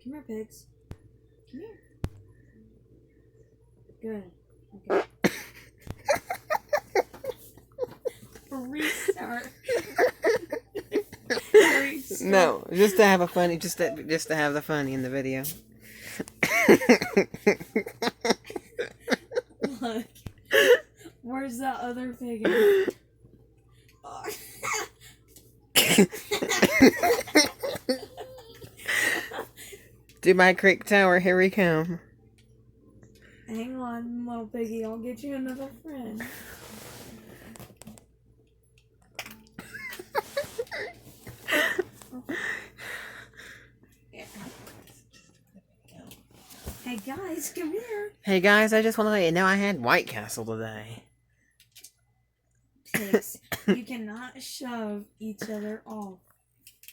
Come here, pigs. Come here. Good. Okay. Restart. Restart. No, just to have a funny, just to have the funny in the video. Look. Where's that other pig at? Oh. Dubai Creek Tower, here we come. Hang on, little piggy. I'll get you another friend. Hey guys, come here. Hey guys, I just want to let you know I had White Castle today. Pigs, you cannot shove each other off.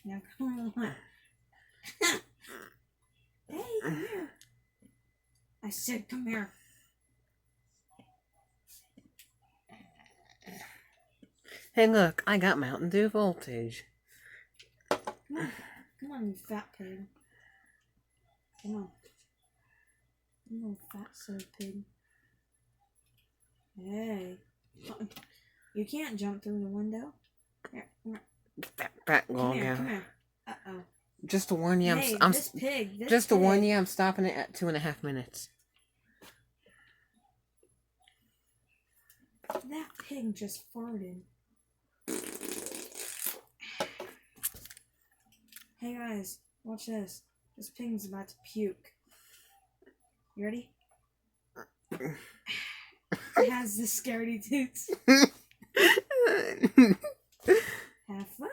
Now come on. Hey, come here. I said come here. Hey look, I got Mountain Dew voltage. Come on, you fat pig. Come on. You little fat pig. Hey. You can't jump through the window. Here, come here. Fat Come here, gal. come here. Uh-oh. Just to warn you, Hey, I'm this pig. just to warn you, I'm stopping it at 2.5 minutes. That pig just farted. Hey guys, watch this. This pig's about to puke. You ready? It has the scaredy toots. Have fun.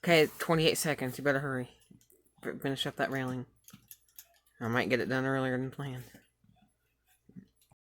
Okay, 28 seconds. You better hurry. Finish up that railing. I might get it done earlier than planned.